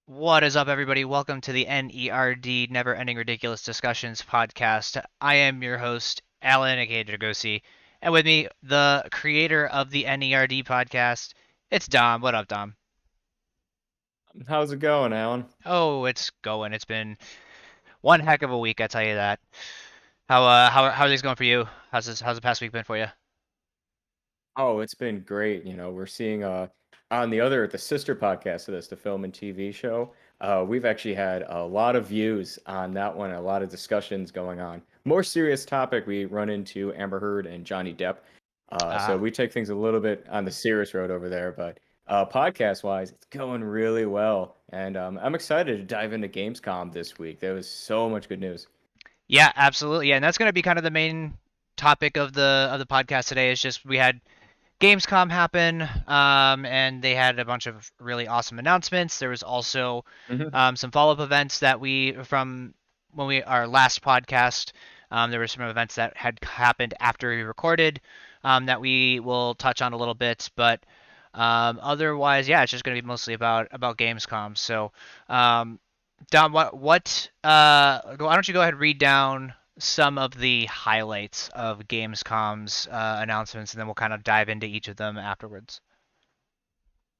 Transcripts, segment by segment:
What is up, everybody? Welcome to the N.E.R.D. Never Ending Ridiculous Discussions podcast. I am your host, Alan aka Dragosi, and with me, the creator of the N.E.R.D. podcast. It's Dom. What up, Dom? How's it going, Alan? Oh, it's going. It's been one heck of a week, I tell you that. How are things going for you? How's the past week been for you? Oh, it's been great. We're seeing on the sister podcast of this, the film and TV show. We've actually had a lot of views on that one, a lot of discussions going on. More serious topic, we run into Amber Heard and Johnny Depp. So Ah. we take things a little bit on the serious road over there, but podcast wise, it's going really well. And I'm excited to dive into Gamescom this week. There was so much good news. Yeah, absolutely. Yeah, and that's going to be kind of the main topic of the podcast today. Is just we had Gamescom happen, and they had a bunch of really awesome announcements. There was also Hmm. some follow-up events that we from when we our last podcast. There were some events that had happened after we recorded that we will touch on a little bit, but otherwise, yeah, it's just going to be mostly about Gamescom. So, um, Dom, why don't you go ahead and read down some of the highlights of Gamescom's announcements, and then we'll kind of dive into each of them afterwards.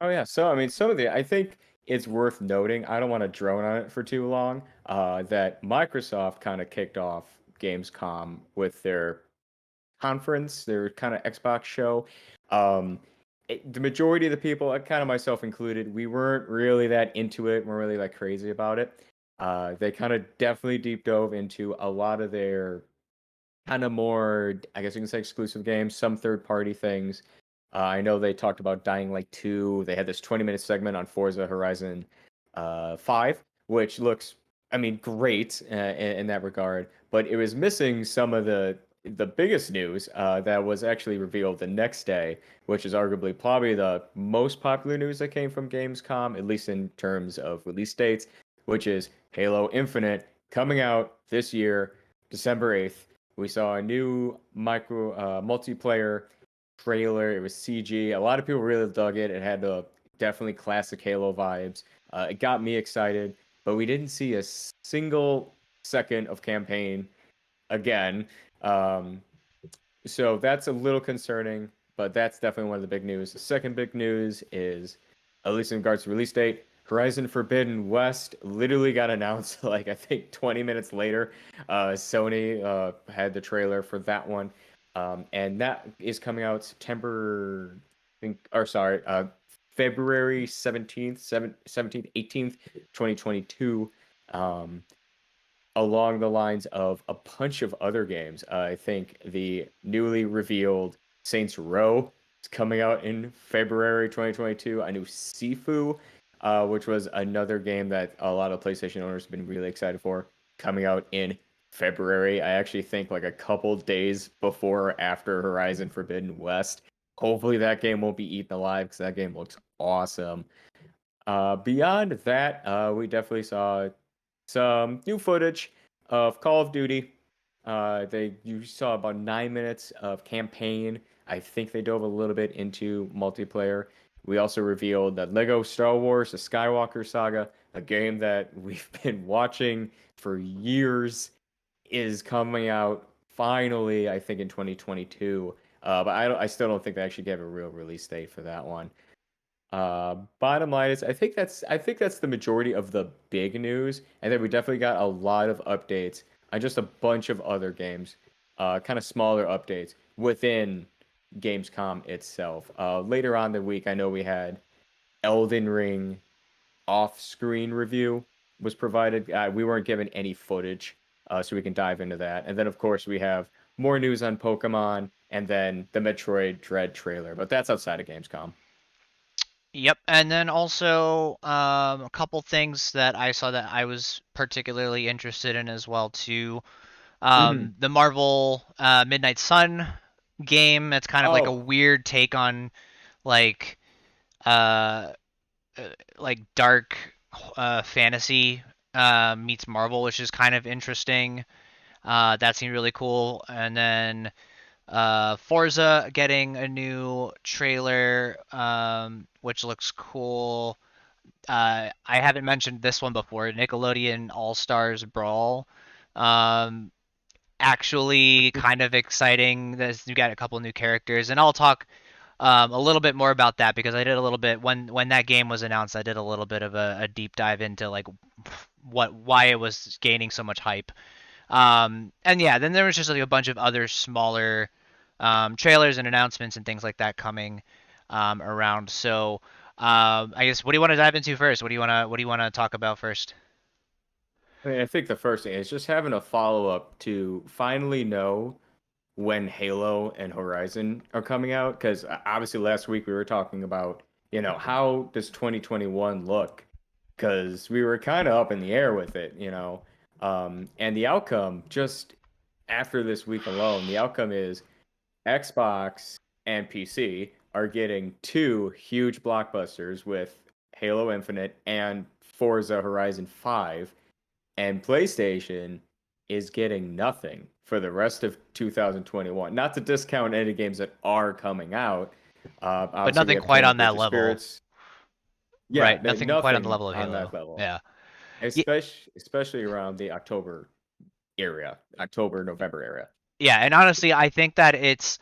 Oh yeah, so I mean, some of the I think it's worth noting. I don't want to drone on it for too long. That Microsoft kind of kicked off Gamescom with their conference, their kind of Xbox show. Um, the majority of the people, kind of myself included, we weren't really that into it. We're really like crazy about it. They kind of definitely deep dove into a lot of their kind of more, I guess you can say, exclusive games, some third party things. I know they talked about Dying Light 2. They had this 20-minute segment on Forza Horizon 5, which looks, I mean, great in that regard. But it was missing some of the biggest news that was actually revealed the next day, which is arguably probably the most popular news that came from Gamescom, at least in terms of release dates, which is Halo Infinite coming out this year, December 8th. We saw a new micro multiplayer trailer. It was CG. A lot of people really dug it. It had the definitely classic Halo vibes. It got me excited, but we didn't see a single second of campaign again. Um, so that's a little concerning, but that's definitely one of the big news. The second big news is, at least in regards to release date, Horizon Forbidden West literally got announced like I think 20 minutes later. Sony had the trailer for that one, and that is coming out September, I think, or sorry, February 17th, 17th, 18th, 2022. Um, Along the lines of a bunch of other games. I think the newly revealed Saints Row is coming out in February 2022. I knew Sifu, which was another game that a lot of PlayStation owners have been really excited for, coming out in February. I actually think like a couple days before or after Horizon Forbidden West. Hopefully that game won't be eaten alive because that game looks awesome. Beyond that, we definitely saw some new footage of Call of Duty. You saw about 9 minutes of campaign. I think they dove a little bit into multiplayer. We also revealed that Lego Star Wars: The Skywalker Saga, a game that we've been watching for years, is coming out finally. I think in 2022. But I still don't think they actually gave a real release date for that one. Bottom line is, I think that's the majority of the big news, and then we definitely got a lot of updates on just a bunch of other games, kind of smaller updates within Gamescom itself. Later on the week, I know we had Elden Ring off-screen review was provided. We weren't given any footage, so we can dive into that. And then, of course, we have more news on Pokemon, and then the Metroid Dread trailer, but that's outside of Gamescom. Yep, and then also a couple things that I saw that I was particularly interested in as well too. Hmm. The Marvel Midnight Sun game. It's kind of like a Oh, weird take on like uh, like dark fantasy meets Marvel, which is kind of interesting. That seemed really cool. And then Forza getting a new trailer, which looks cool. I haven't mentioned this one before. Nickelodeon All Stars Brawl. Um, Actually kind of exciting. There's you got a couple new characters, and I'll talk a little bit more about that because I did a little bit when that game was announced. I did a little bit of a deep dive into like why it was gaining so much hype. And yeah, then there was just like a bunch of other smaller trailers and announcements and things like that coming around. So I guess what do you want to dive into first? What do you want to talk about first? I mean, I think the first thing is just having a follow up to finally know when Halo and Horizon are coming out. Because obviously last week we were talking about, how does 2021 look? Because we were kind of up in the air with it. And the outcome just after this week alone, the outcome is Xbox and PC are getting two huge blockbusters with Halo Infinite and Forza Horizon 5, and PlayStation is getting nothing for the rest of 2021. Not to discount any games that are coming out. But Obviously, we nothing have quite Kingdom on of that Persia level, Spirits. Yeah, right? Nothing quite on the nothing level of on that Halo. level, Yeah. Yeah, especially around the October area, October, November area. yeah, and honestly, I think that it's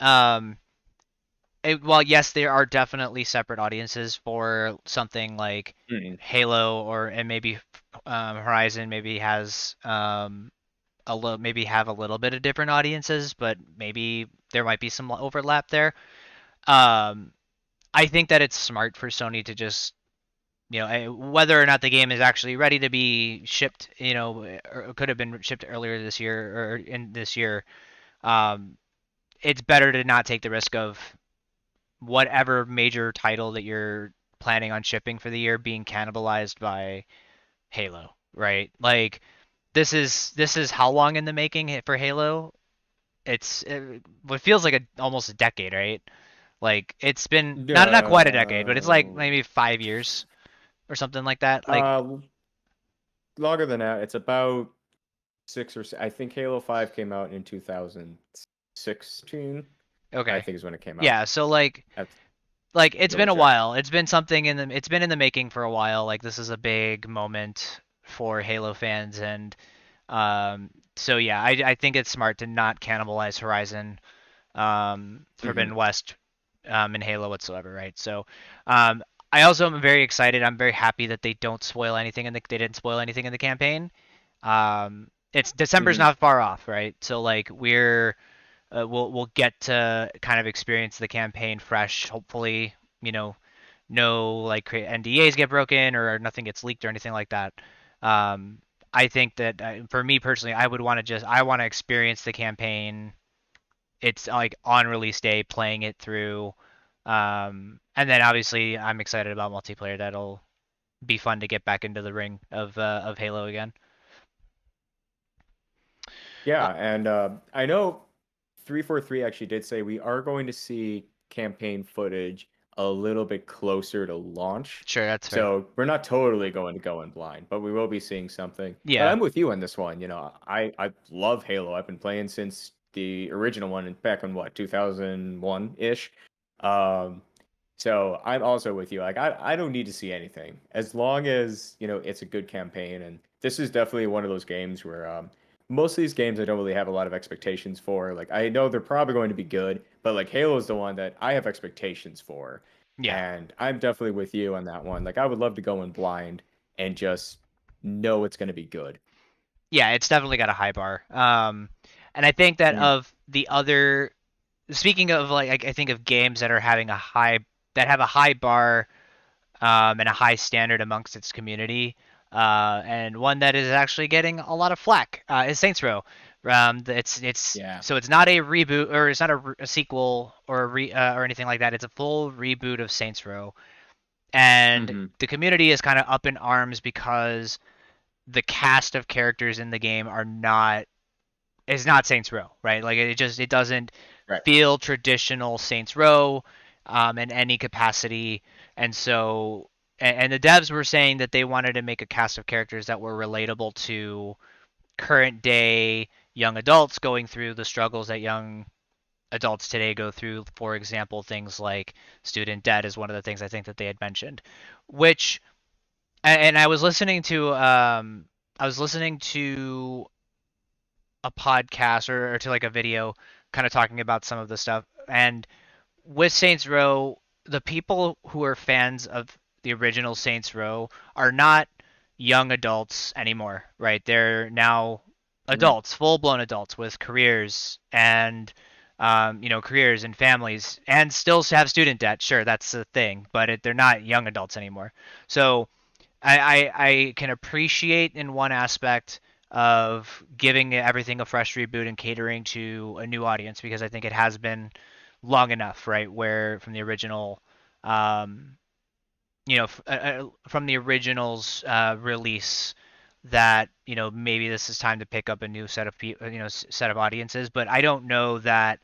um well, yes, there are definitely separate audiences for something like Mhm. Halo and maybe Horizon maybe has a little maybe have a little bit of different audiences, but maybe there might be some overlap there. Um, I think that it's smart for Sony to just whether or not the game is actually ready to be shipped, or could have been shipped earlier this year or in this year. Um, it's better to not take the risk of whatever major title that you're planning on shipping for the year being cannibalized by Halo, right? Like this is how long in the making for Halo? What feels like almost a decade, right? Like it's been not quite a decade, but it's like No. maybe 5 years or something like that. Like Uh, Longer than that. It's about I think Halo 5 came out in 2016. I okay, think is when it came out. yeah. So like That's like it's double been a check. while. It's been in the making for a while. Like this is a big moment for Halo fans and so yeah, I think it's smart to not cannibalize Horizon, Hmm. Forbidden West, and Halo whatsoever, right? So, um, I also am very excited. I'm very happy that they didn't spoil anything in the campaign. It's December's Hmm. not far off, right? So like we'll get to kind of experience the campaign fresh. Hopefully, you know, no like NDAs get broken or nothing gets leaked or anything like that. Um, I think that for me personally, I want to experience the campaign. It's like on release day, playing it through, and then obviously I'm excited about multiplayer. That'll be fun to get back into the ring of Halo again. Uh, Yeah, and I know 343 actually did say we are going to see campaign footage a little bit closer to launch. sure, that's fair. So we're not totally going to go in blind, but we will be seeing something. But Yeah, I'm with you on this one. I love Halo. I've been playing since the original one back in what, 2001-ish. Um, so I'm also with you. Like I don't need to see anything as long as it's a good campaign. And this is definitely one of those games where most of these games I don't really have a lot of expectations for. Like I know they're probably going to be good, but like Halo is the one that I have expectations for. yeah, And I'm definitely with you on that one. Like I would love to go in blind and just know it's going to be good. yeah. It's definitely got a high bar. And I think that Mhm. of the other, speaking of like, I think of games that have a high bar and a high standard amongst its community. And one that is actually getting a lot of flack is Saints Row. It's Yeah. so it's not a reboot or it's not a sequel or anything like that. It's a full reboot of Saints Row, and Hmm. the community is kind of up in arms because the cast of characters in the game are not is not Saints Row, right? Like it doesn't Right. feel traditional Saints Row in any capacity, and so and the devs were saying that they wanted to make a cast of characters that were relatable to current day young adults going through the struggles that young adults today go through. For example, things like student debt is one of the things I think that they had mentioned, which and I was listening to a podcast or to like a video kind of talking about some of the stuff. And with Saints Row, the people who are fans of the original Saints Row are not young adults anymore, right? They're now Mhm. adults, full-blown adults with careers and careers and families, and still have student debt. Sure, that's the thing, but they're not young adults anymore. So I can appreciate in one aspect of giving everything a fresh reboot and catering to a new audience because I think it has been long enough, right? Where from the original, um, from the original's release, that maybe this is time to pick up a new set of set of audiences. But I don't know that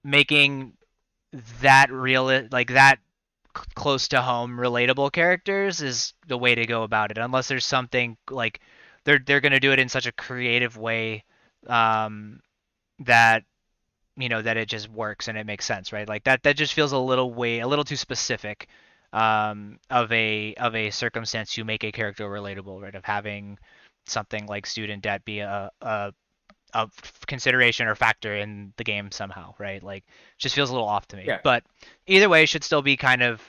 making that real like that close to home relatable characters is the way to go about it unless there's something like they're going to do it in such a creative way um that that it just works and it makes sense, right? Like that just feels a little too specific of a circumstance to make a character relatable, right? Of having something like student debt be a consideration or factor in the game somehow, right? Like, just feels a little off to me. Yeah. But either way, should still be kind of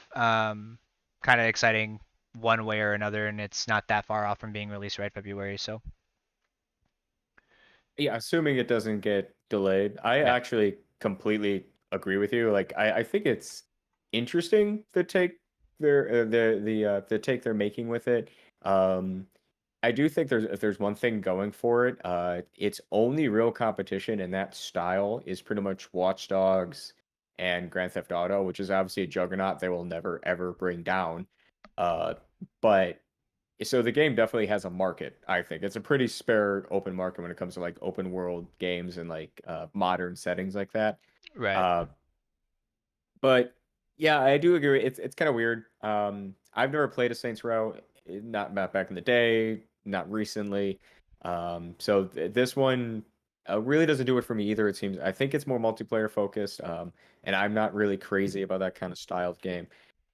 exciting one way or another, and it's not that far off from being released right February. So Yeah, assuming it doesn't get delayed. I yeah, actually completely agree with you. Like I think it's interesting the take they're making with it. Um I do think if there's one thing going for it, its only real competition in that style is pretty much Watch Dogs and Grand Theft Auto, which is obviously a juggernaut they will never ever bring down. Uh, but so the game definitely has a market, I think. It's a pretty spare open market when it comes to like open world games and like modern settings like that. right. Uh, but yeah, I do agree. It's kind of weird. I've never played a Saints Row, not back in the day, not recently. So this one really doesn't do it for me either. It seems I think it's more multiplayer focused, and I'm not really crazy about that kind of style of game.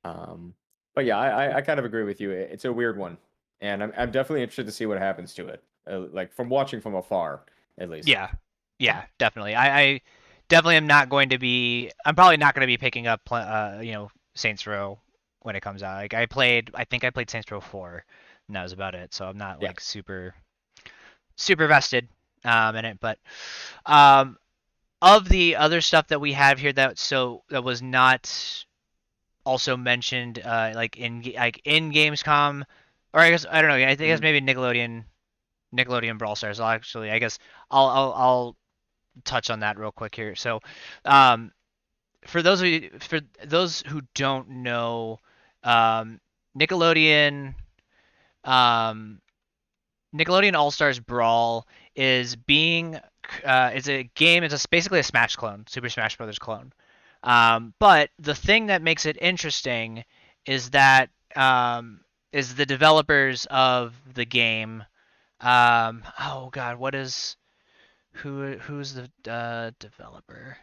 Um, but yeah, I kind of agree with you. It's a weird one, and I'm definitely interested to see what happens to it. Like from watching from afar, at least. Yeah, yeah, definitely. I definitely am not going to be. I'm probably not going to be picking up, Saints Row when it comes out. Like I think I played Saints Row 4, and that was about it. So I'm not Yeah. like super vested in it, but um of the other stuff that we have here that was not also mentioned in Gamescom, or I guess I don't know. I think it's Mhm. maybe Nickelodeon Brawl Stars. I guess I'll touch on that real quick here. So, um, for those who don't know, um, Nickelodeon um, Nickelodeon All Stars Brawl is being is a game. Basically a Smash clone, Super Smash Brothers clone. But the thing that makes it interesting is that is the developers of the game. Oh God, who's the developer?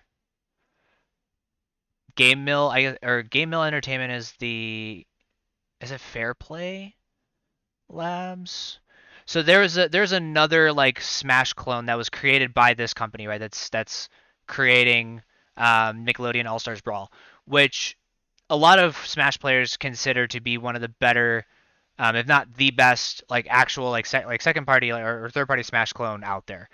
Game Mill, or Game Mill Entertainment is it Fair Play Labs? So there's another like Smash clone that was created by this company, right? That's creating Nickelodeon All Stars Brawl, which a lot of Smash players consider to be one of the better, if not the best, like actual like second party or third party Smash clone out there.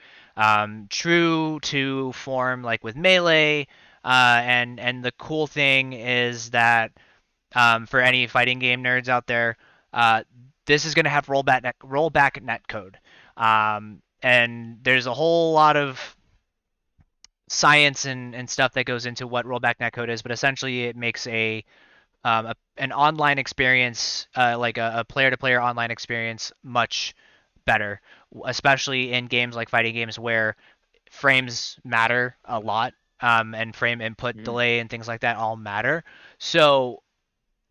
True to form, like with Melee, and the cool thing is that for any fighting game nerds out there, uh, this is going to have rollback net code, and there's a whole lot of science and stuff that goes into what rollback netcode is, but essentially it makes an online experience, like a player-to-player online experience, much better, especially in games like fighting games where frames matter a lot, and frame input Mhm. delay and things like that all matter. So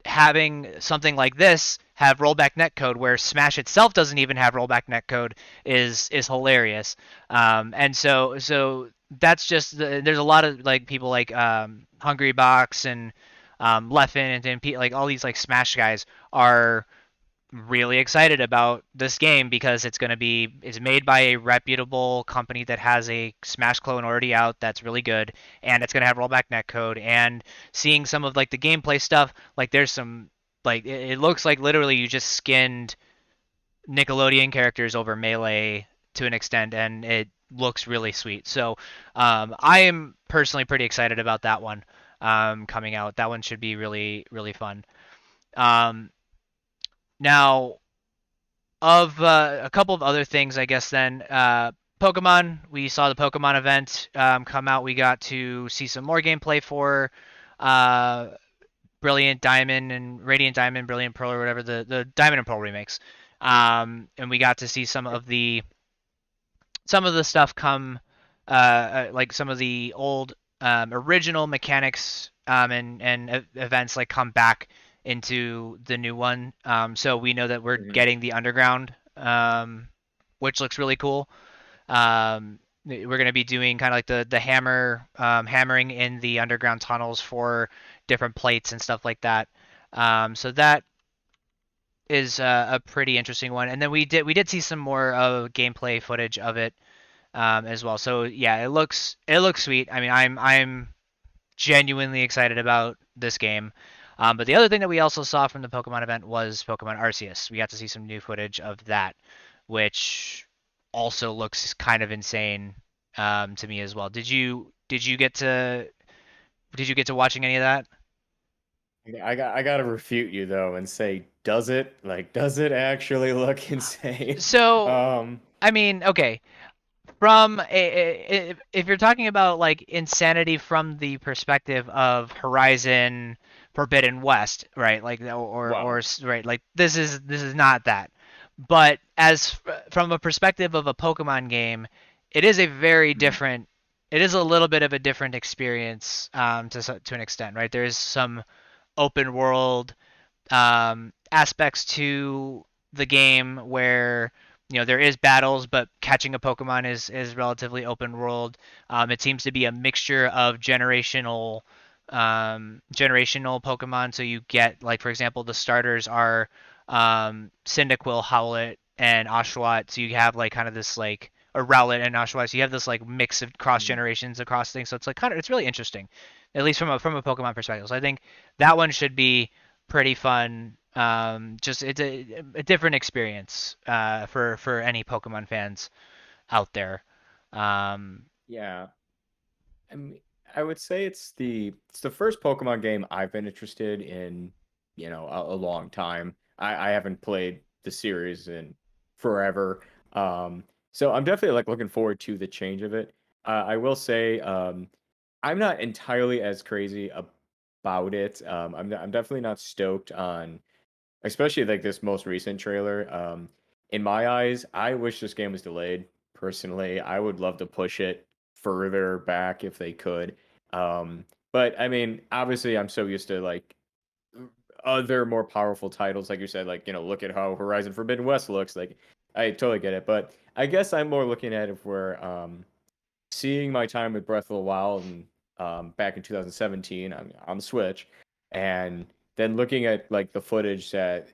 having something like this have rollback netcode where Smash itself doesn't even have rollback netcode is hilarious. And so that's just there's a lot of like people like Hungry Box and Leffen and like all these like Smash guys are really excited about this game because it's made by a reputable company that has a Smash clone already out that's really good, and it's gonna have rollback netcode. And seeing some of like the gameplay stuff, like there's some like it looks like literally you just skinned Nickelodeon characters over Melee to an extent, and it looks really sweet. So I am personally pretty excited about that one coming out. That one should be really fun. Um, now of a couple of other things, I guess. Then Pokemon. We saw the Pokemon event come out. We got to see some more gameplay for uh, Brilliant Diamond and Radiant Diamond, Brilliant Pearl, or whatever the Diamond and Pearl remakes. And we got to see some of the stuff come, like some of the old original mechanics and events like come back into the new one. So we know that we're Mhm. getting the underground, which looks really cool. We're going to be doing kind of like the hammering in the underground tunnels for different plates and stuff like that. So that is a pretty interesting one. And then we did see some more of gameplay footage of it as well. So yeah, it looks sweet. I mean, I'm genuinely excited about this game. But the other thing that we also saw from the Pokemon event was Pokemon Arceus. We got to see some new footage of that, which also looks kind of insane to me as well. Did you get to watching any of that? I gotta refute you though and say, does it actually look insane? So, Um, I mean, okay, from if you're talking about like insanity from the perspective of Horizon Forbidden West, right? Like or wow. right, like this is not that. But from a perspective of a Pokemon game, it is a very Mhm. different it is a little bit of a different experience to an extent, right? There's some open world aspects to the game where there is battles, but catching a Pokemon is relatively open world. It seems to be a mixture of generational Pokemon. So you get like for example the starters are Cyndaquil, Howlet, and Oshawott. So you have like kind of this like or Rowlet and Oshawott. So you have this like mix of cross Mhm. generations across things. So it's like it's really interesting, at least from a Pokemon perspective. So I think that one should be pretty fun. Just it's a different experience for any Pokemon fans out there. Um, Yeah. I mean, I would say it's the first Pokemon game I've been interested in, a long time. I haven't played the series in forever. So I'm definitely like looking forward to the change of it. I will say, I'm not entirely as crazy about it. I'm definitely not stoked on especially like this most recent trailer. In my eyes, I wish this game was delayed. Personally, I would love to push it further back if they could. But I mean, obviously, I'm so used to like other more powerful titles, like you said, like look at how Horizon Forbidden West looks. Like, I totally get it, but I guess I'm more looking at it where seeing my time with Breath of the Wild and back in 2017 on the Switch, and then looking at like the footage that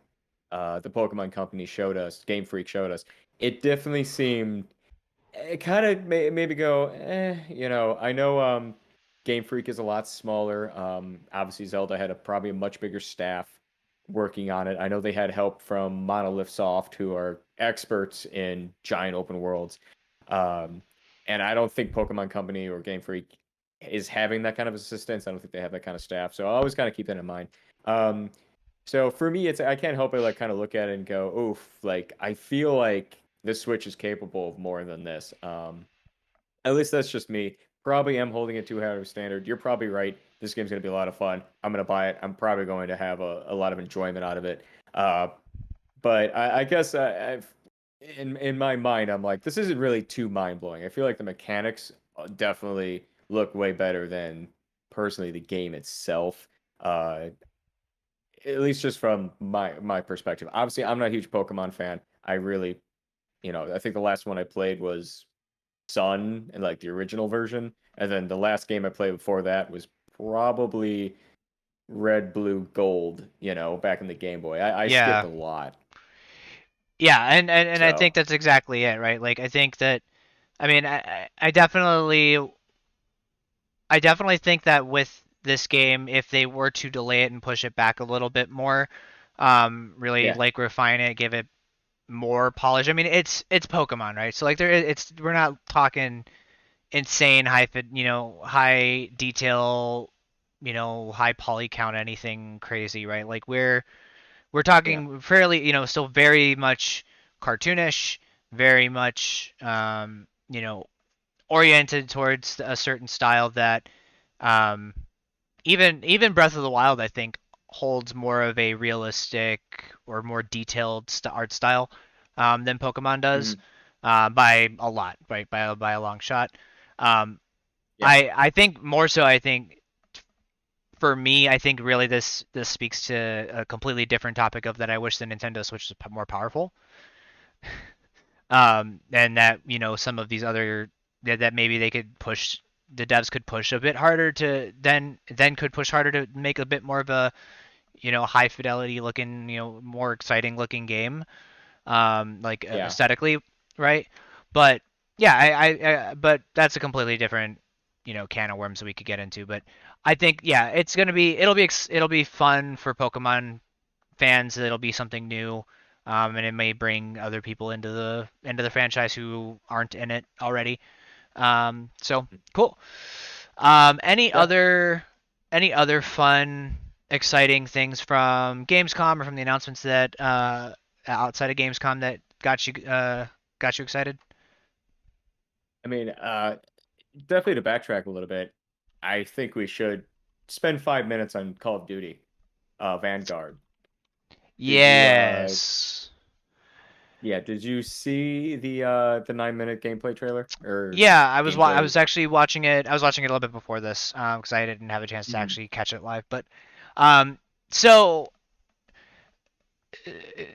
the Pokemon Company showed us, Game Freak showed us, it definitely seemed it kind of maybe go, I know Game Freak is a lot smaller. Obviously, Zelda had probably a much bigger staff working on it. I know they had help from Monolith Soft, who are experts in giant open worlds. Um, and I don't think Pokemon Company or Game Freak is having that kind of assistance. I don't think they have that kind of staff. So I always kind of keep that in mind. Um, so for me, it's I can't help but like kind of look at it and go, oof, like I feel like this Switch is capable of more than this. At least that's just me. Probably am holding it too high of a standard. You're probably right. This game's gonna be a lot of fun. I'm gonna buy it. I'm probably going to have a lot of enjoyment out of it. Uh, but I guess I've in my mind, I'm like, this isn't really too mind blowing. I feel like the mechanics definitely look way better than personally the game itself. Uh, at least just from my perspective. Obviously, I'm not a huge Pokemon fan. I really, I think the last one I played was Sun and like the original version, and then the last game I played before that was probably Red, Blue, Gold. Back in the Game Boy. I skipped yeah, a lot. Yeah, and I So think that's exactly it, right? Like I think that I mean I definitely think that with this game, if they were to delay it and push it back a little bit more, really yeah, like refine it, give it more polish. I mean, it's Pokemon, right? So like it's we're not talking insane high detail, high poly count, anything crazy, right? Like we're yeah, talking fairly, still very much cartoonish, very much oriented towards a certain style that um, even Breath of the Wild, I think, holds more of a realistic or more detailed art style than Pokemon does mhm, by a lot, right? By a long shot. Um, yeah, I think more so. I think for me, I think really this speaks to a completely different topic of that. I wish the Nintendo Switch was more powerful. And that some of these other that maybe they could push the devs could push a bit harder to then could push harder to make a bit more of a high fidelity looking more exciting looking game like yeah, aesthetically, right? But yeah, but that's a completely different can of worms that we could get into. But I think yeah, it'll be fun for Pokemon fans. It'll be something new, and it may bring other people into the franchise who aren't in it already. So cool. Any yeah. other fun, exciting things from Gamescom or from the announcements that outside of Gamescom that got you excited? I mean, definitely to backtrack a little bit, I think we should spend 5 minutes on Call of Duty, Vanguard. Did you Yes. yeah, did you see the 9 minute gameplay trailer or Yeah, I gameplay? was actually watching it. I was watching it a little bit before this because I didn't have a chance to Mhm. actually catch it live. But um, so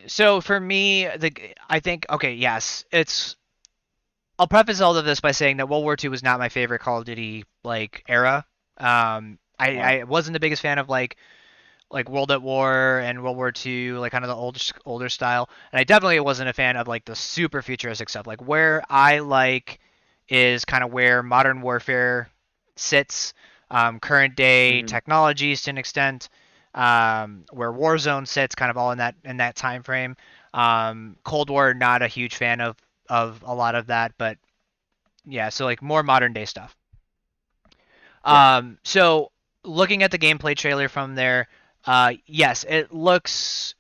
so for me, I think okay, yes, it's. I'll preface all of this by saying that World War II was not my favorite Call of Duty like era. I wasn't the biggest fan of like World at War and World War II, like kind of the older style. And I definitely wasn't a fan of like the super futuristic stuff. Like where I like is kind of where modern warfare sits, current day Mhm. technologies to an extent, where Warzone sits, kind of all in that time frame. Cold War, not a huge fan of a lot of that, but yeah, so like more modern day stuff. Yeah. So looking at the gameplay trailer from there, yes, it looks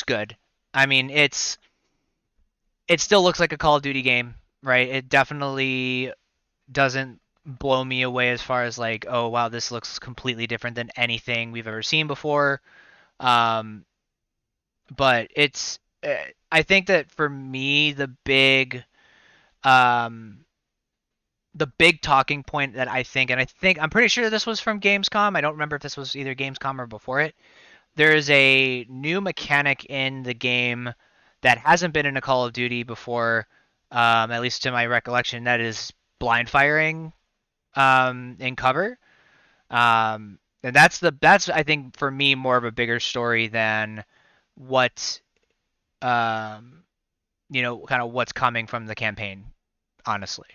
good. I mean, it still looks like a Call of Duty game, right? It definitely doesn't blow me away as far as like, oh wow, this looks completely different than anything we've ever seen before. Um, but I think that for me, um, the big talking point that I think, and I'm pretty sure this was from Gamescom. I don't remember if this was either Gamescom or before it. There is a new mechanic in the game that hasn't been in a Call of Duty before, at least to my recollection. That is blind firing in cover, and that's I think for me more of a bigger story than what um, kind of what's coming from the campaign. Honestly,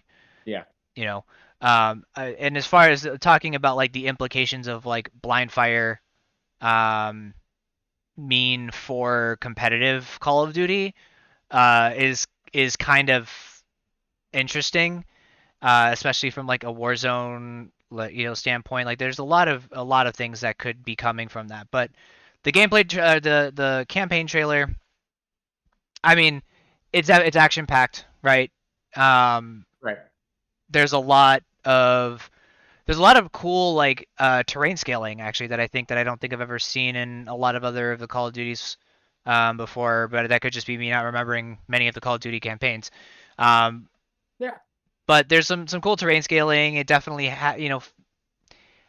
Yeah. you know, and as far as talking about like the implications of like blind fire um, mean for competitive Call of Duty is kind of interesting, especially from like a Warzone standpoint. Like there's a lot of things that could be coming from that. But the the campaign trailer, I mean, it's action packed, right? Um, Right. there's a lot of there's a lot of cool like terrain scaling actually that I don't think I've ever seen in a lot of other of the Call of Duties before, but that could just be me not remembering many of the Call of Duty campaigns. Um, Yeah. but there's some cool terrain scaling. It definitely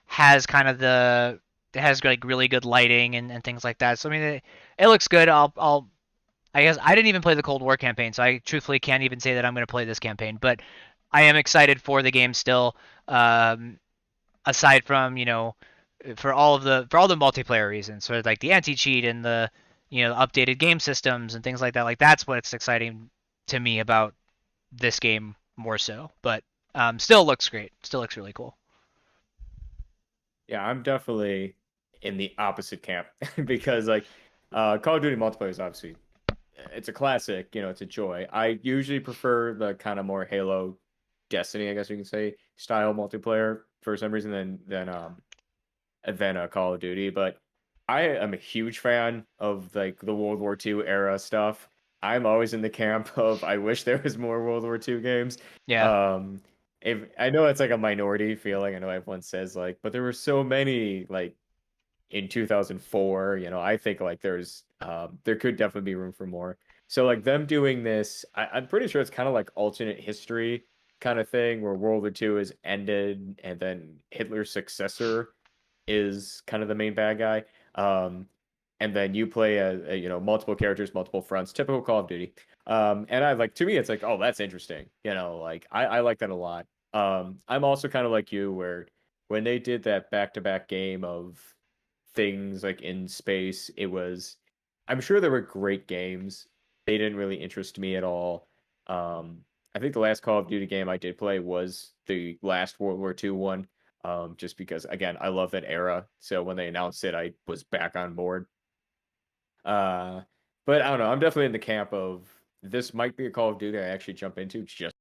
has kind of it has like really good lighting and things like that. So I mean it looks good. I guess I didn't even play the Cold War campaign, so I truthfully can't even say that I'm going to play this campaign, but I am excited for the game still. Um, aside from for all the multiplayer reasons, so like the anti cheat and the updated game systems and things like that. Like that's what's exciting to me about this game more so. But still looks great. Still looks really cool. Yeah, I'm definitely in the opposite camp because like Call of Duty multiplayer is obviously it's a classic, it's a joy. I usually prefer the kind of more Halo Destiny, I guess you can say, style multiplayer for some reason than Call of Duty, but I am a huge fan of like the World War II era stuff. I'm always in the camp of I wish there was more World War II games. Yeah. Um, if I know it's like a minority feeling, I know everyone says like, but there were so many like in 2004. I think like there could definitely be room for more. So like them doing this, I'm pretty sure it's kind of like alternate history kind of thing where World War II is ended and then Hitler's successor is kind of the main bad guy. And then you play multiple characters, multiple fronts, typical Call of Duty. And I like to me it's like, oh, that's interesting. Like I like that a lot. I'm also kind of like you where when they did that back-to-back game of things like in space, I'm sure there were great games. They didn't really interest me at all. Um, I think the last Call of Duty game I did play was the last World War II one, just because again I love that era. So when they announced it, I was back on board. Uh, but I don't know. I'm definitely in the camp of this might be a Call of Duty I actually jump into just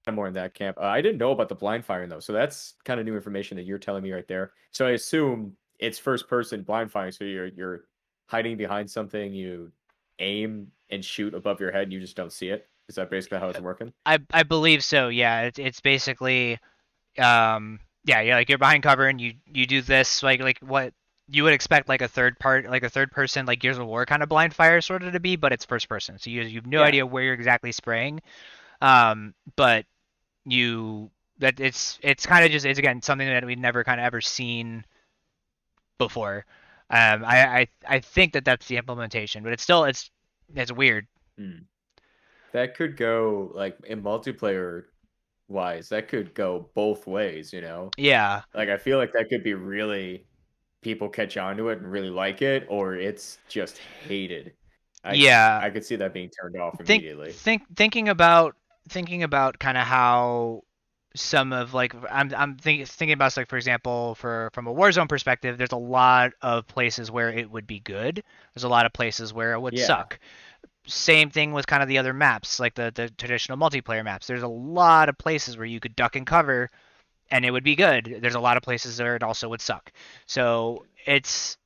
I'm more in that camp. I didn't know about the blind firing though, so that's kind of new information that you're telling me right there. So I assume it's first person blind firing, so you're hiding behind something, you aim and shoot above your head, and you just don't see it. Is that basically how it's working? I believe so. Yeah. It's basically yeah, like you're behind cover and you do this like what you would expect like a third person like Gears of War kind of blind fire sort of to be, but it's first person. So you have no Yeah. idea where you're exactly spraying. But you that it's kind of just it's again something that we've never kind of ever seen before. I think that that's the implementation, but it's weird. Hmm. That could go like in multiplayer wise, that could go both ways. Yeah, Like I feel like that could be really people catch on to it and really like it, or it's just hated. I yeah. I could see that being turned off Think immediately. think thinking about kind of how some of like thinking about like for example from a Warzone perspective, there's a lot of places where it would be good. There's a lot of places where it would Yeah. suck. Same thing with kind of the other maps, like the traditional multiplayer maps. There's a lot of places where you could duck and cover and it would be good. There's a lot of places where it also would suck. So it's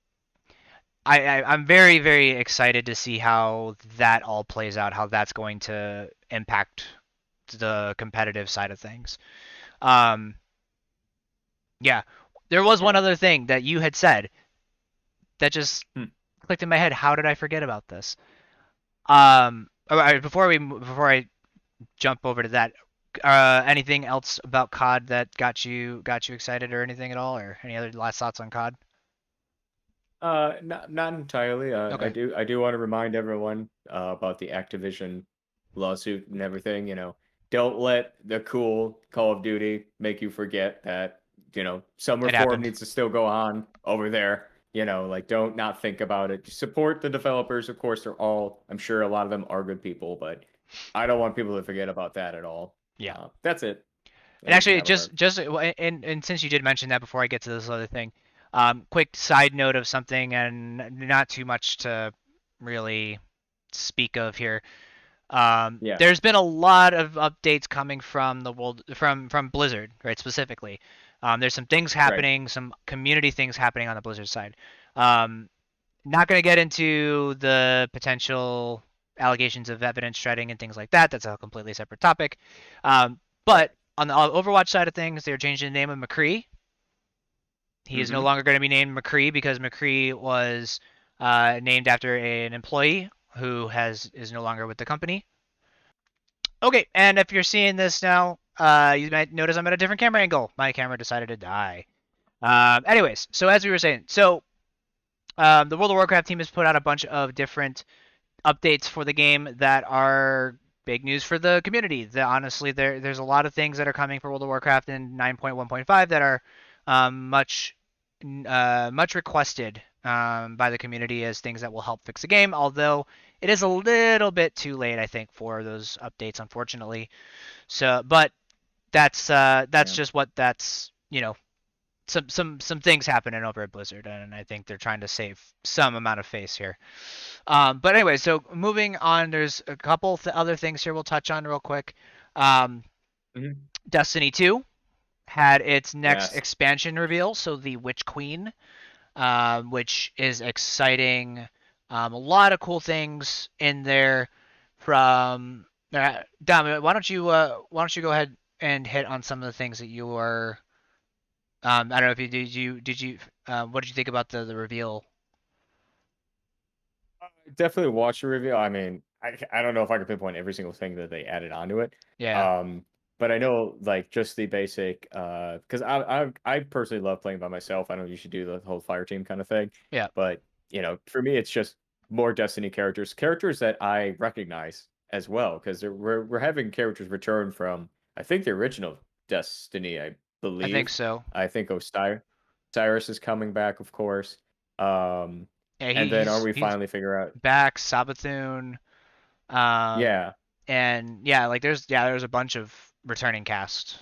I'm very very excited to see how that all plays out, how that's going to impact the competitive side of things. Um, yeah, there was one Yeah. other thing that you had said that just Hmm. clicked in my head. How did I forget about this? All right, before I jump over to that, anything else about COD that got you excited or anything at all, or any other last thoughts on COD? Not entirely. I Okay, do I do want to remind everyone about the Activision lawsuit and everything. Don't let the cool Call of Duty make you forget that some it reform happened. needs to still go on over there. Like don't not think about it. Support the developers. Of course, I'm sure a lot of them are good people, but I don't want people to forget about that at all. Yeah. That's it. And Anything in actually, that regard. and since you did mention that before I get to this other thing, quick side note of something, and not too much to really speak of here. Yeah. There's been a lot of updates coming from the world from Blizzard, right? Specifically, there's some things Right. happening, some community things happening on the Blizzard side. Um, Not going to get into the potential allegations of evidence shredding and things like that. That's a completely separate topic. Right. But on the Overwatch side of things, they're changing the name of McCree. He is no Mm-hmm. longer going to be named McCree because McCree was named after an employee who is no longer with the company. Okay, and if you're seeing this now, you might notice I'm at a different camera angle. My camera decided to die. Anyways, so as we were saying, the World of Warcraft team has put out a bunch of different updates for the game that are big news for the community. Honestly, there's a lot of things that are coming for World of Warcraft in 9.1.5 that are much much requested by the community as things that will help fix the game. Although it is a little bit too late, I think, for those updates, unfortunately. So, but that's Yeah. just what that's some things happening over at Blizzard, and I think they're trying to save some amount of face here. But anyway, so moving on, there's a couple other things here we'll touch on real quick. Um, Mhm. Destiny 2 had its next Yes. expansion reveal, so the Witch Queen, which is exciting. A lot of cool things in there. From Dom, why don't you go ahead and hit on some of the things that you were. I don't know if you what did you think about the reveal? Definitely watch the review. I mean, I don't know if I can pinpoint every single thing that they added onto it. Yeah, Um, but I know like just the basic because I personally love playing by myself. I know you should do the whole fire team kind of thing, yeah, but for me it's just more Destiny characters that I recognize as well because we're having characters return from I think the original Destiny, I I think believe. so. I think Cyrus is coming back, of course. Um, Yeah, and then are we he's finally figure out? back. Sabathun, um, Yeah. and yeah, like there's a bunch of returning cast.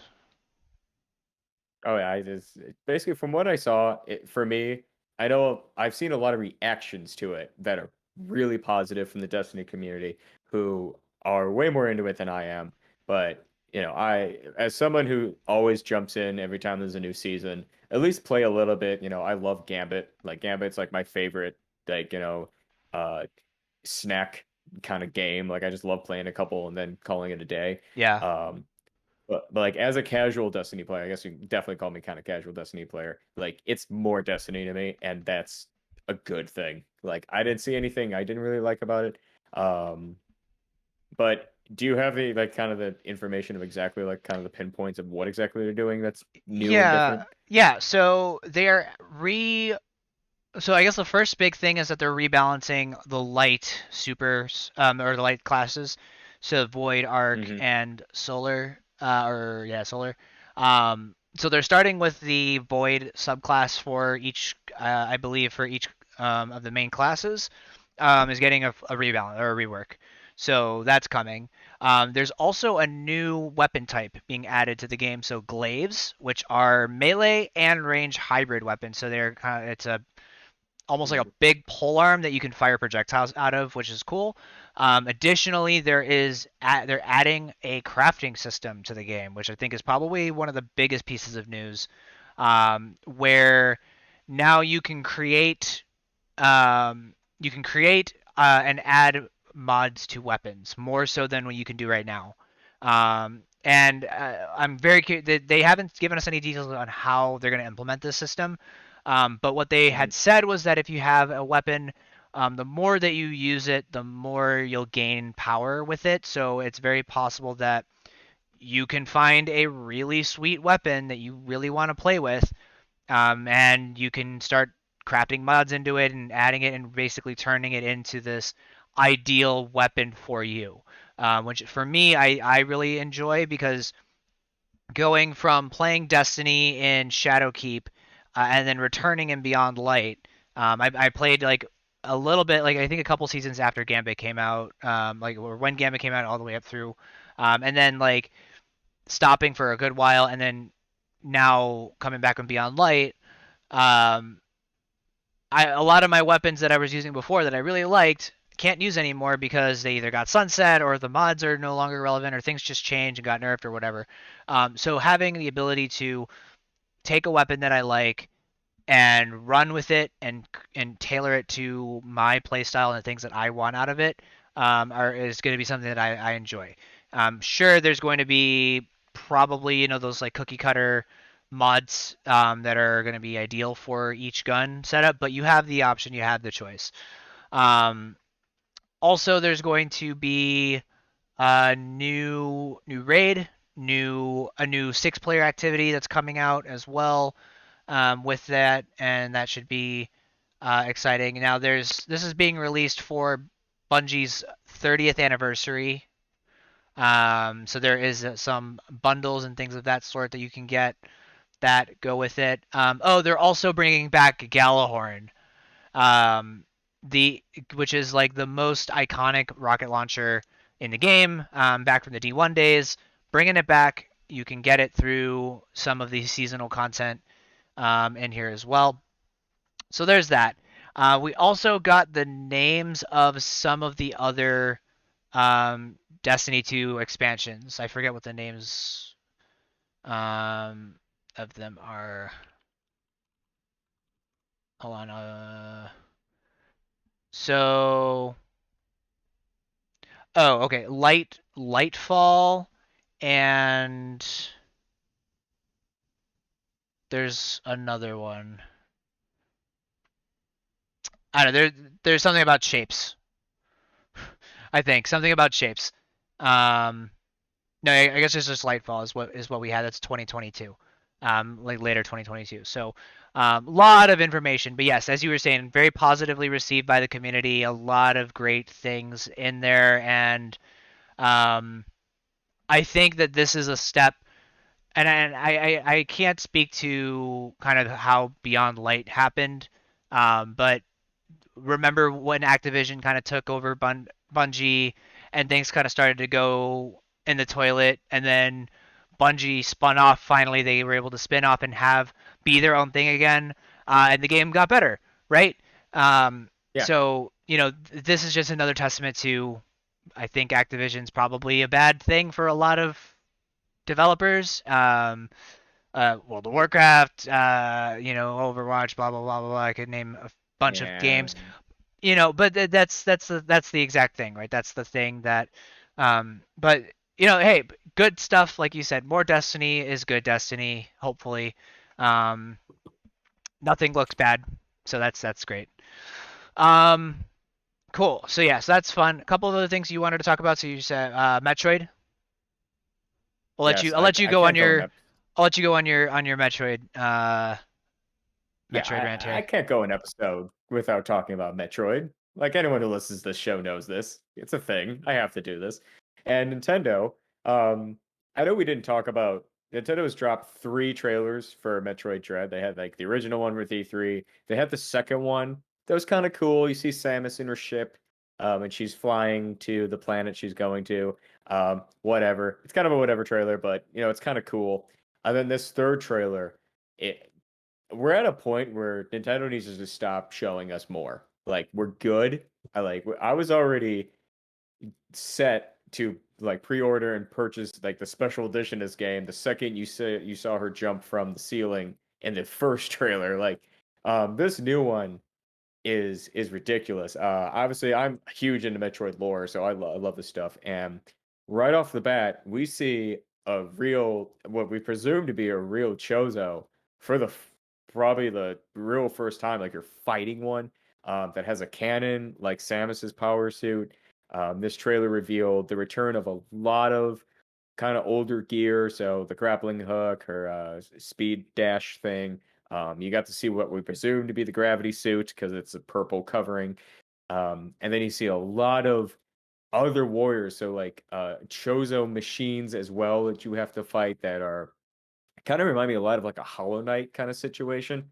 Oh yeah. I just basically from what I saw, for me, I know I've seen a lot of reactions to it that are really positive from the Destiny community, who are way more into it than I am. But I as someone who always jumps in every time there's a new season, at least play a little bit. I love Gambit. Like Gambit's like my favorite, like uh, snack kind of game. Like I just love playing a couple and then calling it a day. Yeah, Um, but like as a casual Destiny player, I guess you can definitely call me kind of casual Destiny player. Like it's more Destiny to me, and that's a good thing. Like I didn't see anything I didn't really like about it. Um, but do you have the like kind of the information of exactly like kind of the pinpoints of what exactly they're doing that's new and yeah, different? yeah. So they're re. So I guess the first big thing is that they're rebalancing the light supers, or the light classes, so Void, Arc, Hmm. and Solar, or yeah, Solar. So they're starting with the Void subclass for each, I believe, for each of the main classes, is getting a rebalance or a rework. So that's coming. There's also a new weapon type being added to the game, so glaives, which are melee and range hybrid weapons. So they're kind of it's a almost like a big pole arm that you can fire projectiles out of, which is cool. Additionally, they're adding a crafting system to the game, which I think is probably one of the biggest pieces of news, where now and add mods to weapons more so than what you can do right now. And I'm very curious. They haven't given us any details on how they're going to implement this system. But what they Hmm. had said was that if you have a weapon, the more that you use it, the more you'll gain power with it. So it's very possible that you can find a really sweet weapon that you really want to play with, and you can start crafting mods into it and adding it and basically turning it into this ideal weapon for you. Which for me, I really enjoy because going from playing Destiny in Shadowkeep, and then returning in Beyond Light. I played like a little bit, like I think a couple seasons after Gambit came out, like or when Gambit came out all the way up through, and then like stopping for a good while, and then now coming back on Beyond Light. Um, a lot of my weapons that I was using before that I really liked can't use anymore because they either got sunset or the mods are no longer relevant or things just changed and got nerfed or whatever. So having the ability to take a weapon that I like and run with it and tailor it to my playstyle and the things that I want out of it, is going to be something that I enjoy. Sure, there's going to be probably those like cookie cutter mods, that are going to be ideal for each gun setup, but you have the option, you have the choice. Um, Also, there's going to be a new raid, a new six-player activity that's coming out as well, with that, and that should be exciting. Now, this is being released for Bungie's 30th anniversary, So there is some bundles and things of that sort that you can get that go with it. Oh, they're also bringing back Galahorn, um, the which is like the most iconic rocket launcher in the game, back from the D1 days. Bringing it back, you can get it through some of the seasonal content in here as well. So there's that. We also got the names of some of the other Destiny 2 expansions. I forget what the names um, of them are. Hold on. So, oh, okay. Lightfall, and there's another one. I don't know. There's something about shapes. I think something about shapes. Um, No, I guess it's just Lightfall is what we had. That's 2022, like later 2022. So, lot of information. But yes, as you were saying, very positively received by the community. A lot of great things in there, and um, I think that this is a step. And I can't speak to kind of how Beyond Light happened, but remember when Activision kind of took over Bungie and things kind of started to go in the toilet, and then Bungie spun off. Finally, they were able to spin off and have be their own thing again, and the game got better, right? Um, Yeah. so this is just another testament to, I think Activision's probably a bad thing for a lot of developers. World of Warcraft, Overwatch, blah blah blah blah blah. I could name a bunch of Yeah. games, but that's the exact thing, right? That's the thing that, but hey, good stuff. Like you said, more Destiny is good Destiny. Hopefully, um, nothing looks bad, so that's great. Um, cool. So yeah, so that's fun. A couple of other things you wanted to talk about. So you said Metroid. I'll let you. Yes. I'll I let you I go on can't go in your. that. I'll let you go on your Metroid. Yeah, Metroid rant I here. can't go an episode without talking about Metroid. Like anyone who listens to this show knows this. It's a thing. I have to do this. And Nintendo, um, I know we didn't talk about Nintendo's dropped three trailers for Metroid Dread. They had like the original one with E3. They had the second one. That was kind of cool. You see Samus in her ship, and she's flying to the planet she's going to. Whatever. It's kind of a whatever trailer, but it's kind of cool. And then this third trailer, it we're at a point where Nintendo needs to just stop showing us more. Like we're good. I was already set to like pre-order and purchase like the special edition of this game the second you saw her jump from the ceiling in the first trailer. Like this new one is ridiculous. Obviously, I'm huge into Metroid lore, so I love this stuff. And right off the bat, we see a real, what we presume to be a real Chozo for probably the real first time. Like you're fighting one that has a cannon, like Samus's power suit. This trailer revealed the return of a lot of kind of older gear. So the grappling hook, her speed dash thing. You got to see what we presume to be the gravity suit because it's a purple covering. And then you see a lot of other warriors, so like Chozo machines as well that you have to fight that are kind of remind me a lot of like a Hollow Knight kind of situation.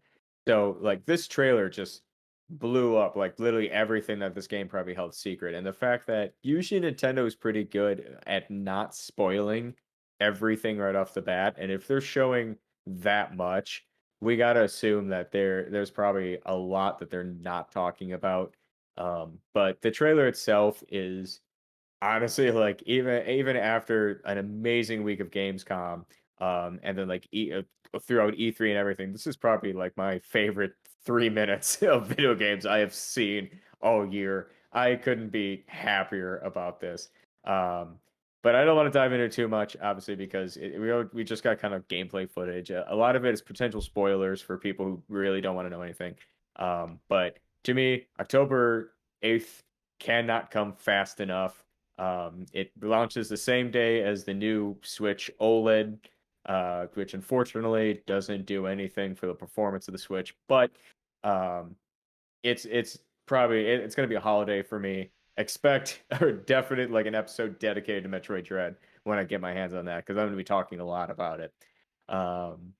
So like this trailer just blew up like literally everything that this game probably held secret. And the fact that usually Nintendo is pretty good at not spoiling everything right off the bat. And if they're showing that much, we gotta assume that there's probably a lot that they're not talking about. But the trailer itself is honestly, like even after an amazing week of Gamescom, and then like throughout E3 and everything, this is probably like my favorite 3 minutes of video games I have seen all year. I couldn't be happier about this. Um, but I don't want to dive into too much, obviously, because we just got kind of gameplay footage. A lot of it is potential spoilers for people who really don't want to know anything. But to me, October 8th cannot come fast enough. It launches the same day as the new Switch OLED, which unfortunately doesn't do anything for the performance of the Switch. But um, it's probably it's going to be a holiday for me. expect or definite like an episode dedicated to Metroid Dread when I get my hands on that because I'm going to be talking a lot about it. Um,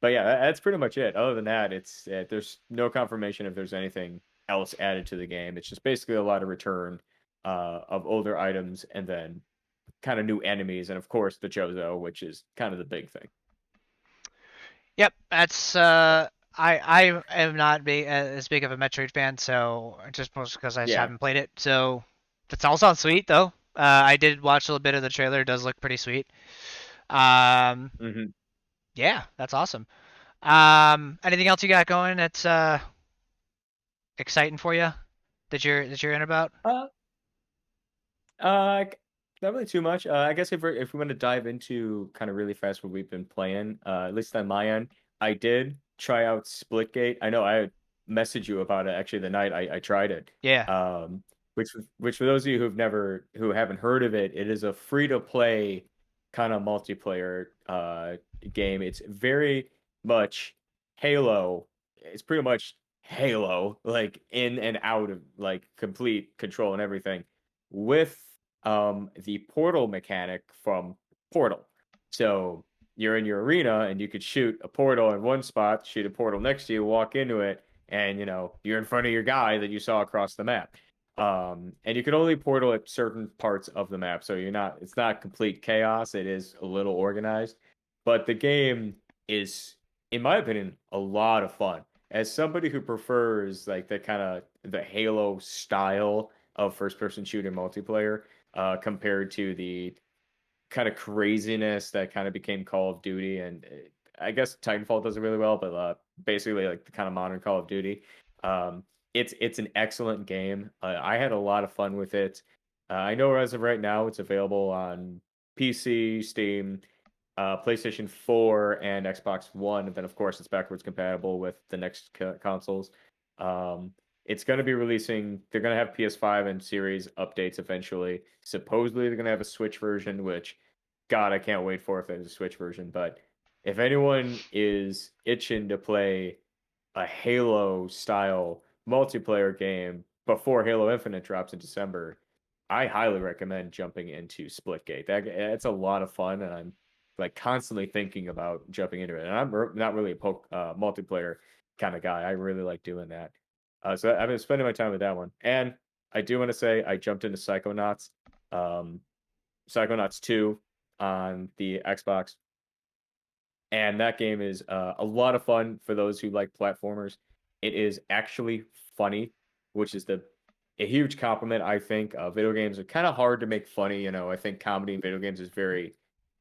but yeah, that's pretty much it. Other than that, it's there's no confirmation if there's anything else added to the game. It's just basically a lot of return of older items and then kind of new enemies, and of course the Jozo, which is kind of the big thing. Yep, that's I am not as big of a Metroid fan, so just mostly because I just Yeah. haven't played it. So that all sounds sweet though. I did watch a little bit of the trailer. It does look pretty sweet. Um, Hmm. yeah, that's awesome. Anything else you got going that's exciting for you that you're in about? Uh, Uh, Not really too much. I guess if we want to dive into kind of really fast what we've been playing, at least on my end, I did try out Splitgate. I know I messaged you about it actually the night I tried it. Yeah. Um, which for those of you who haven't heard of it, it is a free to play kind of multiplayer game. It's very much Halo. It's pretty much Halo, like in and out of like complete control and everything with the portal mechanic from Portal. So you're in your arena and you could shoot a portal in one spot, shoot a portal next to you, walk into it, and you're in front of your guy that you saw across the map. And you can only portal at certain parts of the map, so it's not complete chaos. It is a little organized, but the game is, in my opinion, a lot of fun. As somebody who prefers like the kind of the Halo style of first person shooter multiplayer compared to the kind of craziness that kind of became Call of Duty, and I guess Titanfall does it really well, but basically like the kind of modern Call of Duty. Um, it's an excellent game. I had a lot of fun with it. I know as of right now it's available on PC, Steam, PlayStation 4, and Xbox One. And then of course it's backwards compatible with the next consoles. Um, it's going to be releasing. They're going to have PS5 and Series updates eventually. Supposedly they're going to have a Switch version, which God, I can't wait for if there's a Switch version. But if anyone is itching to play a Halo style multiplayer game before Halo Infinite drops in December, I highly recommend jumping into Splitgate. That's a lot of fun, and I'm like constantly thinking about jumping into it. And not really a multiplayer kind of guy. I really like doing that. So I've been spending my time with that one. And I do want to say I jumped into Psychonauts, um, Psychonauts 2 on the Xbox, and that game is a lot of fun for those who like platformers. It is actually funny, which is a huge compliment. I think video games are kind of hard to make funny. I think comedy in video games is very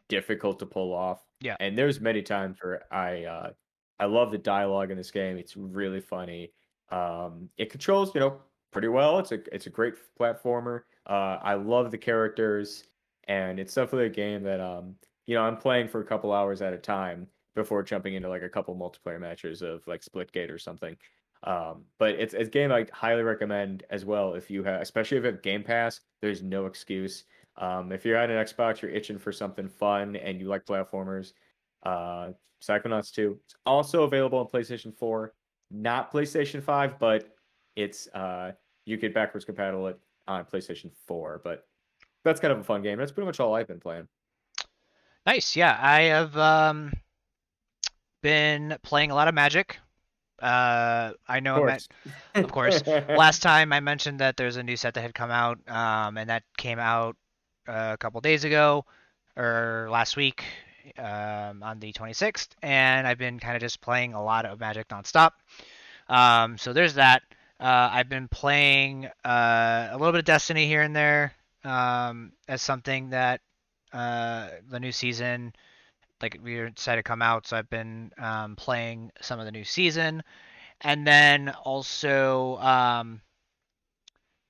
difficult to pull off. Yeah. And there's many times where I love the dialogue in this game. It's really funny. It controls, pretty well. It's a great platformer. I love the characters, and it's definitely a game that I'm playing for a couple hours at a time before jumping into like a couple multiplayer matches of like Splitgate or something. But it's a game I highly recommend as well if you have, especially if you have Game Pass. There's no excuse. If you're at an Xbox, you're itching for something fun and you like platformers, uh, Psychonauts 2. It's also available on PlayStation 4, not PlayStation 5, but it's you get backwards compatible it on PlayStation 4. But that's kind of a fun game. That's pretty much all I've been playing. Nice. Yeah, I have been playing a lot of Magic. I Of know course. of course. Last time I mentioned that there's a new set that had come out, and that came out a couple days ago or last week on the 26th, and I've been kind of just playing a lot of Magic nonstop. So there's that. I've been playing a little bit of Destiny here and there as something that the new season, like we decided to come out, so I've been playing some of the new season, and then also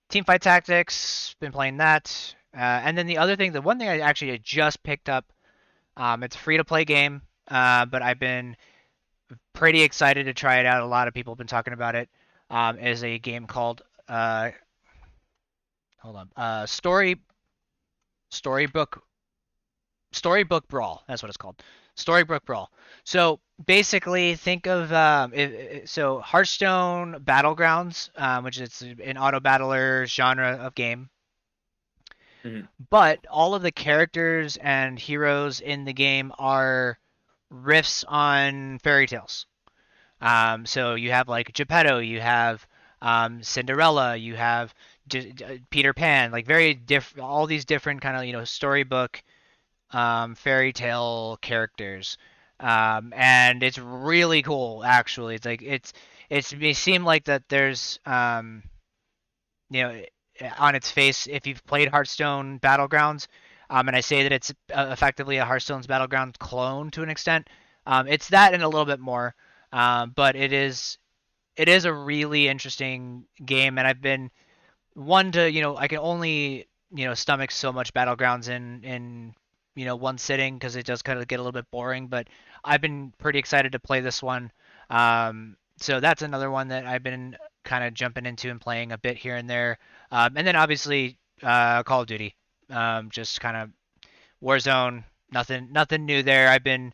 Teamfight Tactics, been playing that. And then the other thing, the one thing I actually just picked up, it's a free to play game, but I've been pretty excited to try it out. A lot of people have been talking about it. Is a game called hold on, Storybook Brawl. That's what it's called. Storybook Brawl. So basically, think of so Hearthstone Battlegrounds, which is an auto battler genre of game, Mhm. but all of the characters and heroes in the game are riffs on fairy tales. So you have like Geppetto, you have Cinderella, you have Peter Pan, like very different, all these different kind of storybook fairy tale characters, and it's really cool. Actually, it's like it may seem like that there's you know on its face if you've played Hearthstone Battlegrounds, and I say that it's effectively a Hearthstone's Battlegrounds clone to an extent. It's that and a little bit more, but it is a really interesting game, and I've been one to I can only stomach so much battlegrounds in one sitting because it does kind of get a little bit boring. But I've been pretty excited to play this one. So that's another one that I've been kind of jumping into and playing a bit here and there. And then obviously Call of Duty, just kind of Warzone. Nothing new there. I've been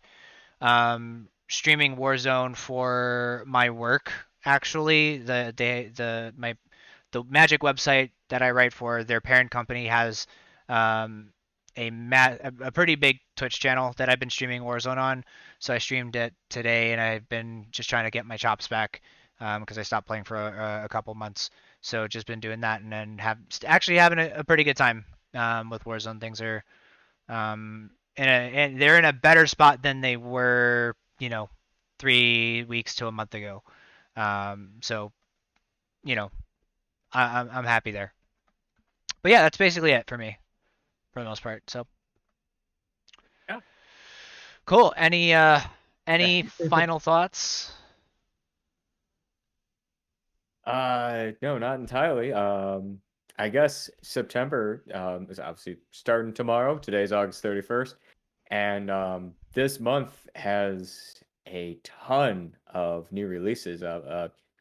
streaming Warzone for my work. Actually, the Magic website that I write for, their parent company has um, a pretty big Twitch channel that I've been streaming Warzone on. So I streamed it today, and I've been just trying to get my chops back because I stopped playing for a couple months. So just been doing that, and then actually having a pretty good time with Warzone. Things are and they're in a better spot than they were, 3 weeks to a month ago. So you know, I'm happy there. But yeah, that's basically it for me for the most part. So cool. Any Yeah. final thoughts? No, not entirely. I guess September is obviously starting tomorrow. Today's August 31st. And this month has a ton of new releases.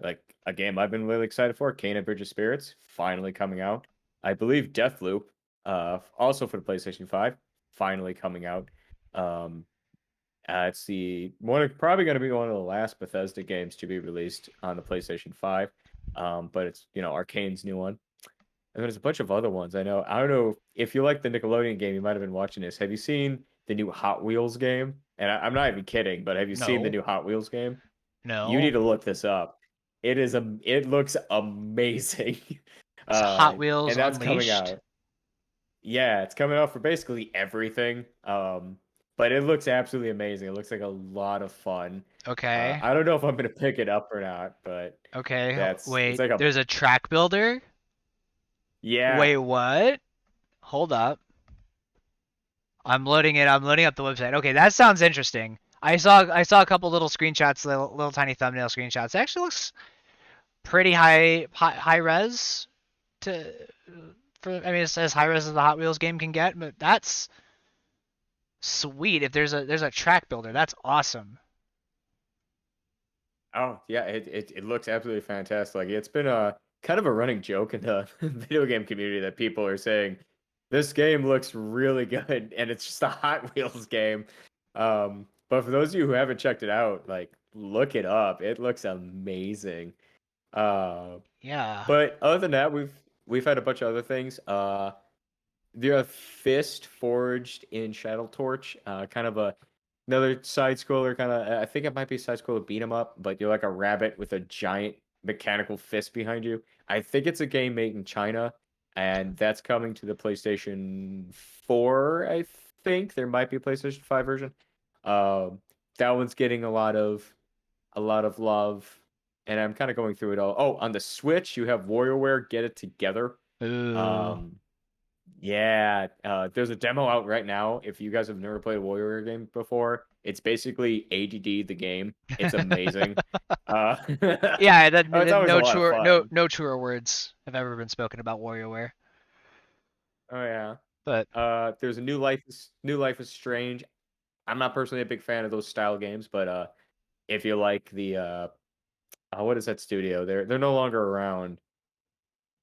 Like a game I've been really excited for, Kena Bridge of Spirits, finally coming out. I believe Deathloop, also for the PlayStation 5, finally coming out. Um, it's the one probably going to be one of the last Bethesda games to be released on the PlayStation 5. But it's Arcane's new one. And there's a bunch of other ones. I don't know if you like the Nickelodeon game, you might have been watching this. Have you seen the new Hot Wheels game? And I'm not even kidding, but have you seen the No, new Hot Wheels game? You no. need to look this up. It looks amazing. It's Hot Wheels And that's coming Unleashed. out. Yeah, it's coming out for basically everything. But it looks absolutely amazing. It looks like a lot of fun. Okay, I don't know if I'm gonna pick it up or not, but okay. it's Wait, like a there's a track builder. yeah. Wait, what? Hold up. I'm loading it. I'm loading up the website. Okay, that sounds interesting. I saw a couple little screenshots, little tiny thumbnail screenshots. It actually looks pretty high res to for I mean it's as high res as the Hot Wheels game can get, but that's sweet. If there's a track builder, that's awesome. Oh yeah, it looks absolutely fantastic. Like it's been a kind of a running joke in the video game community that people are saying this game looks really good, and it's just a Hot Wheels game. But for those of you who haven't checked it out, like look it up. It looks amazing. Uh, Yeah. but other than that, we've had a bunch of other things. The Fist forged in Shadow Torch, kind of another side scroller, kind of. I think it might be side scroller beat 'em up, but you're like a rabbit with a giant mechanical fist behind you. I think it's a game made in China, and that's coming to the PlayStation 4. I think there might be a PlayStation 5 version. Um, that one's getting a lot of love, and I'm kind of going through it all. Oh, on the Switch, you have WarioWare Get It Together. Ooh. Um, yeah, there's a demo out right now. If you guys have never played a Warrior game before, it's basically ADD the game. It's amazing. Yeah, that, It's always a no lot of truer no fun. no truer words have ever been spoken about WarioWare. Oh yeah. But There's a New Life is Strange. I'm not personally a big fan of those style games, but if you like the what is that studio? They're no longer around,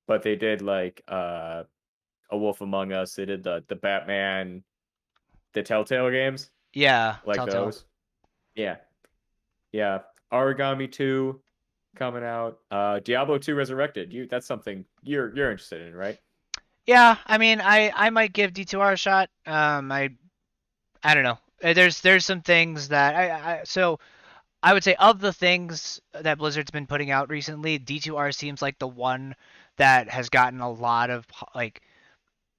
but they did like A Wolf Among Us. They did the Batman, the Telltale games. Yeah, like Telltale. those. Yeah, yeah. Origami 2 coming out. Diablo 2 Resurrected. That's something you're interested in, right? Yeah, I mean, I might give D2R a shot. I don't know. There's some things that so I would say of the things that Blizzard's been putting out recently, D2R seems like the one that has gotten a lot of like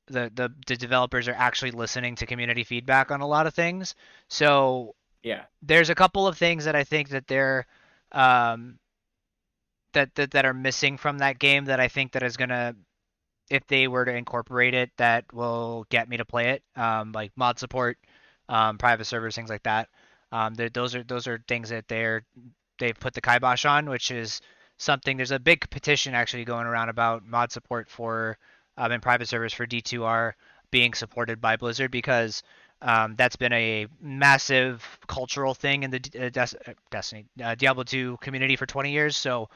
the developers are actually listening to community feedback on a lot of things. So Yeah, there's a couple of things that I think that they're um, that are missing from that game that I think that is gonna, if they were to incorporate it, that will get me to play it. Like mod support, private servers, things like that. Those are things that they've put the kibosh on, which is something. There's a big petition actually going around about mod support for in private servers for D2R being supported by Blizzard because that's been a massive cultural thing in the Destiny Diablo 2 community for 20 years. So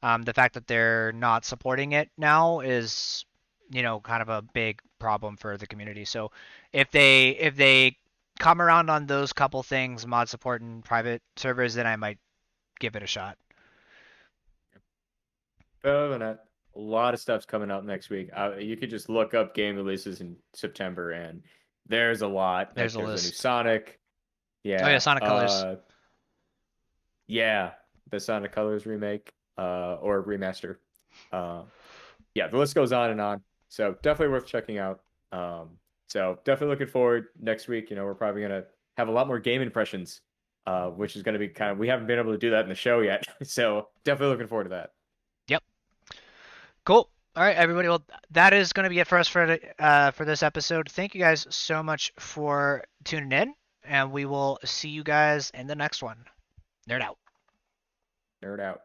the fact that they're not supporting it now is, kind of a big problem for the community. So if they come around on those couple things, mod support and private servers, then I might give it a shot. but other than that, a lot of stuff's coming up next week. You could just look up game releases in September, and there's a lot. There's Like a there's a new list. Sonic. Oh yeah, Yeah. Sonic Colors. Yeah, the Sonic Colors remake, or remaster. Uh, yeah, the list goes on and on. So definitely worth checking out. So definitely looking forward next week. We're probably gonna have a lot more game impressions, which is gonna be we haven't been able to do that in the show yet. So definitely looking forward to that. Yep. Cool. All right, everybody. Well, that is going to be it for us for this episode. Thank you guys so much for tuning in, and we will see you guys in the next one. Nerd out. Nerd out.